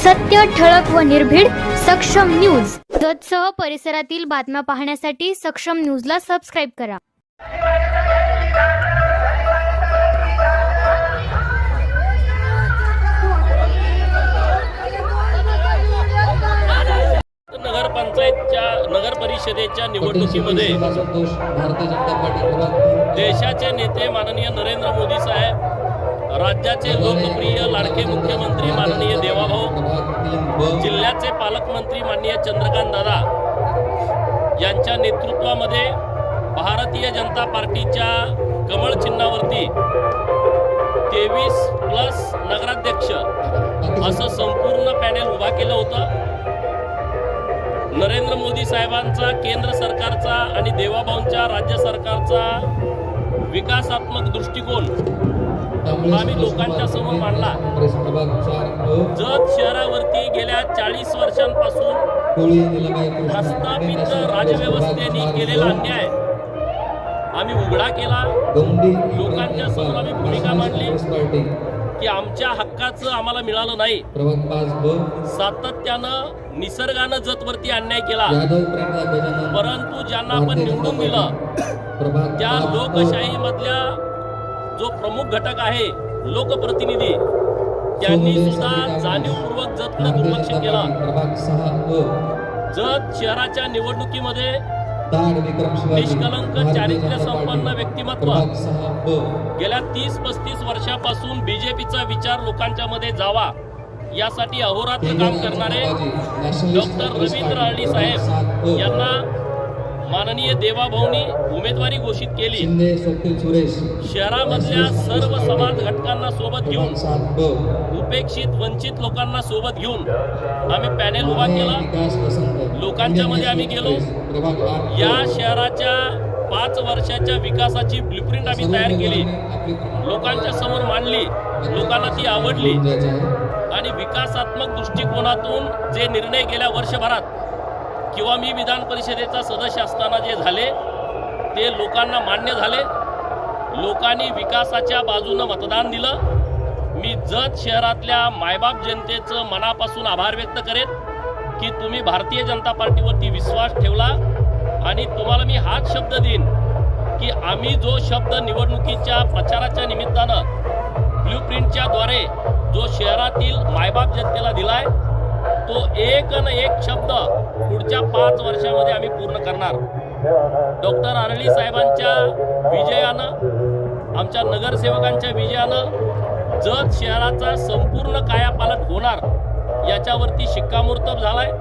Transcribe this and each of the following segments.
सत्य, ठळक व निर्भीड सक्षम न्यूज. जतसह परिसरातील बातम्या पाहण्यासाठी सक्षम न्यूजला सबस्क्राईब करा. नगर परिषदेच्या निवडणुकीमध्ये देशाचे नेते माननीय नरेंद्र मोदी साहेब, राज्याचे लोकप्रिय लाडके मुख्यमंत्री माननीय देवाभाऊ, जिल्ह्याचे पालकमंत्री माननीय चंद्रकांत दादा यांच्या नेतृत्वामध्ये भारतीय जनता पार्टीच्या कमळ चिन्हावरती 23+ नगराध्यक्ष असं संपूर्ण पॅनेल उभा केलं होतं. नरेंद्र मोदी साहेबांचा, केंद्र सरकारचा आणि देवाभाऊंच्या राज्य सरकारचा विकासात्मक दृष्टिकोन आम्ही लोकांच्या समोर मांडला. जत शहरावरती गेल्या 40 वर्षांपासून प्रस्थापित राजव्यवस्थेने केलेला अन्याय आम्ही उघडा केला. लोकांच्या समोर आम्ही भूमिका मांडली की आमच्या हक्काचं आम्हाला मिळालं नाही. सातत्यानं निसर्गानं जतवरती अन्याय केला, परंतु ज्यांना आपण निवडून दिलं त्या लोकशाहीमधल्या जो प्रमुख घटक आहे लोकप्रतिनिधी, त्यांनी सुद्धा जाणीवपूर्वक जतकडे दुर्लक्ष केलं. जत शहराच्या निवडणुकीमध्ये निष्कलंक चारित्र्य संपन्न व्यक्तिमत्व गेल्या 30-35 वर्षापासून बीजेपीचा विचार लोकांच्या मध्ये जावा यासाठी अहोरात्र काम करणारे डॉक्टर रवींद्र अळी साहेब यांना माननीय देवाभाऊंनी उमेदवारी घोषित केली. शहरामधल्या सर्व समाज घटकांना सोबत घेऊन, उपेक्षित वंचित लोकांना सोबत घेऊन आम्ही पॅनेल उभा केला. लोकांच्या मध्ये आम्ही गेलो. या शहराच्या 5 वर्षाच्या विकासाची ब्लूप्रिंट आम्ही तयार केली, लोकांच्या समोर मांडली. लोकांना ती आवडली आणि विकासात्मक दृष्टिकोनातून जे निर्णय गेल्या वर्षभरात किंवा मी विधान परिषदेचा सदस्य असताना जे झाले ते लोकांना मान्य झाले. लोकांनी विकासाच्या बाजूनं मतदान दिलं. मी जत शहरातल्या मायबाप जनतेचं मनापासून आभार व्यक्त करेन की तुम्ही भारतीय जनता पार्टीवरती विश्वास ठेवला आणि तुम्हाला मी हाच शब्द देईन की आम्ही जो शब्द निवडणुकीच्या प्रचाराच्या निमित्तानं ब्लूप्रिंटच्या द्वारे जो शहरातील मायबाप जनतेला दिलाय तो एक न एक शब्द पुढच्या 5 वर्षामध्ये आम्ही पूर्ण करणार. डॉक्टर अरळी साहेबांच्या विजयानं, आमच्या नगरसेवकांच्या विजयानं जत शहराचा संपूर्ण कायापालट होणार याच्यावरती शिक्कामोर्तब झालाय.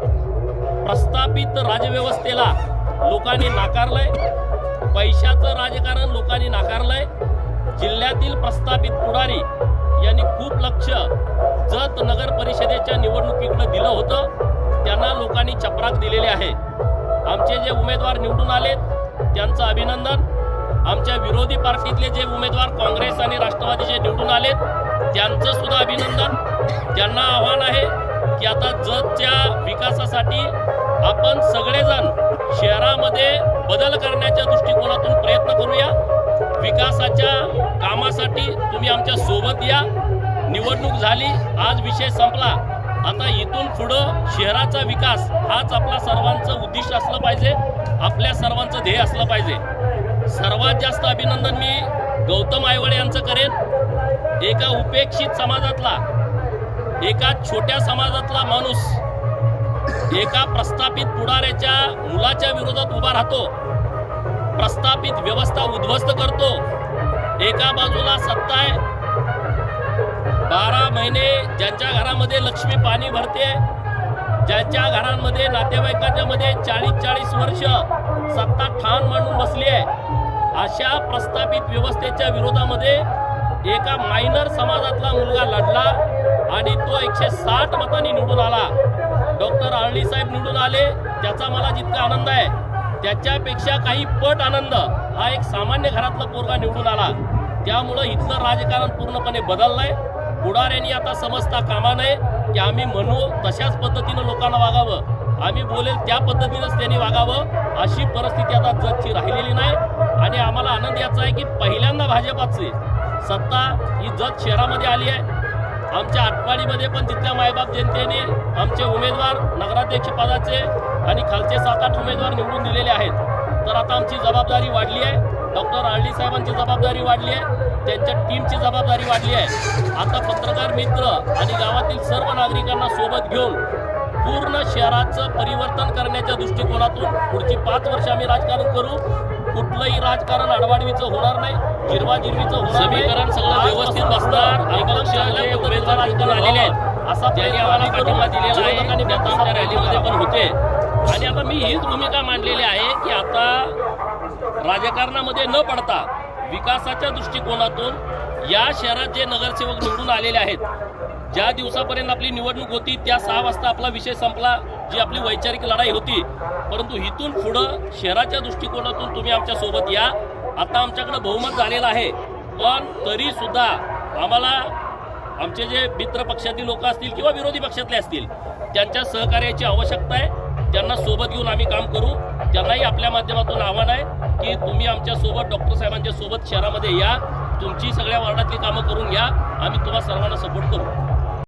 प्रस्थापित राजव्यवस्थेला लोकांनी नाकारलंय. पैशाचं राजकारण लोकांनी नाकारलंय. जिल्ह्यातील प्रस्थापित पुढारी यांनी खूप लक्ष जत नगर परिषदेच्या निवडणुकीकडे दिलं होतं. त्यांना लोकांनी चपराक दिलेले आहे. आमचे जे उमेदवार निवडून आलेत त्यांचं अभिनंदन. आमच्या विरोधी पार्टीतले जे उमेदवार काँग्रेस आणि राष्ट्रवादीचे निवडून आलेत त्यांचं सुद्धा अभिनंदन. त्यांना आव्हान आहे की आता जतच्या विकासासाठी आपण सगळेजण शहरामध्ये बदल करण्याच्या दृष्टिकोनातून प्रयत्न करूया. विकासाच्या कामासाठी तुम्ही आमच्या सोबत या. निवडणूक झाली, आज विषय संपला. आता इथून पुढं शहराचा विकास हाच आपला सर्वांचं उद्दिष्ट असलं पाहिजे, आपल्या सर्वांचं ध्येय असलं पाहिजे. सर्वात जास्त अभिनंदन मी गौतम आयवळे यांचं करेन. एका उपेक्षित समाजातला, एका छोट्या समाजातला माणूस एका प्रस्थापित पुढाऱ्याच्या मुलाच्या विरोधात उभा राहतो, प्रस्थापित व्यवस्था उद्ध्वस्त करतो. एका बाजूला सत्ता आहे, 12 महिने ज्यांच्या घरामध्ये लक्ष्मी पाणी भरते, ज्यांच्या घरांमध्ये नातेवाईकांच्या मध्ये 40-40 वर्ष सत्ता ठाण मांडून बसली आहे, अशा प्रस्थापित व्यवस्थेच्या विरोधामध्ये एका मायनर समाजातला मुलगा लढला आणि तो 160 मतांनी निवडून आला. डॉक्टर अळी साहेब निवडून आले, त्याचा मला जितका आनंद आहे त्याच्यापेक्षा काही पट आनंद हा एक सामान्य घरातला पोरगा निवडून आला. त्यामुळं इथलं राजकारण पूर्णपणे बदललंय. पुढाऱ्यांनी आता समजता कामा नये की आम्ही म्हणू तशाच पद्धतीनं लोकांना वागावं, आम्ही बोलेल त्या पद्धतीनंच त्यांनी वागावं, अशी परिस्थिती आता जतची राहिलेली नाही. आणि आम्हाला आनंद याचा आहे की पहिल्यांदा भाजपाची सत्ता ही जत शहरामध्ये आली आहे. आमच्या आटपाडीमध्ये पण तिथल्या मायबाप जनतेने आमचे उमेदवार नगराध्यक्ष पदाचे आणि खालचे 7-8 उमेदवार निवडून दिलेले आहेत। तर आता आमची जबाबदारी वाढली आहे, डॉक्टर आरडी साहेबांची जबाबदारी वाढली आहे, त्यांच्या टीमची जबाबदारी वाढली आहे। आता पत्रकार मित्र आणि गावातील सर्व नागरिकांना सोबत घेऊन पूर्ण शहराचं परिवर्तन करण्याच्या दृष्टिकोनातून पुढची 5 वर्ष आम्ही राजकारण करू। कुठलंही राजकारण अडवाडवीचं होणार नाही, जिरवाजिरवीचं होणार नाही, समीकरण सगळं व्यवस्थित बसणार। एकदम जे उमेदवार राजकारण आलेले आहेत असा त्यांनी आम्हाला पाठिंबा दिलेला आहे, आणि त्यात आमच्या रॅलीमध्ये पण होते। आणि आता मी हीच भूमिका मांडलेली आहे की आता राजकारणामध्ये न पडता विकासाच्या दृष्टिकोनातून या शहरात जे नगरसेवक निवडून आलेले आहेत, ज्या दिवसापर्यंत आपली निवडणूक होती त्या 6 वाजता आपला विषय संपला, जी आपली वैचारिक लढाई होती। परंतु इथून पुढं शहराच्या दृष्टिकोनातून तुम्ही आमच्या सोबत या। आता आमच्याकडे बहुमत झालेलं आहे, पण तरी सुद्धा आम्हाला आमचे जे मित्र पक्षातील लोक असतील किंवा विरोधी पक्षातले असतील त्यांच्या सहकार्याची आवश्यकता आहे। त्यांना सोबत घेऊन आम्ही काम करू। त्यांनाही आपल्या माध्यमातून आव्हान आहे की तुम्ही आमच्या सोबत डॉक्टर साहेबांच्या सोबत शहरामध्ये या, तुमची सगळ्या वार्डातली कामं करून घ्या, आम्ही तुम्हाला सर्वांना सपोर्ट करू।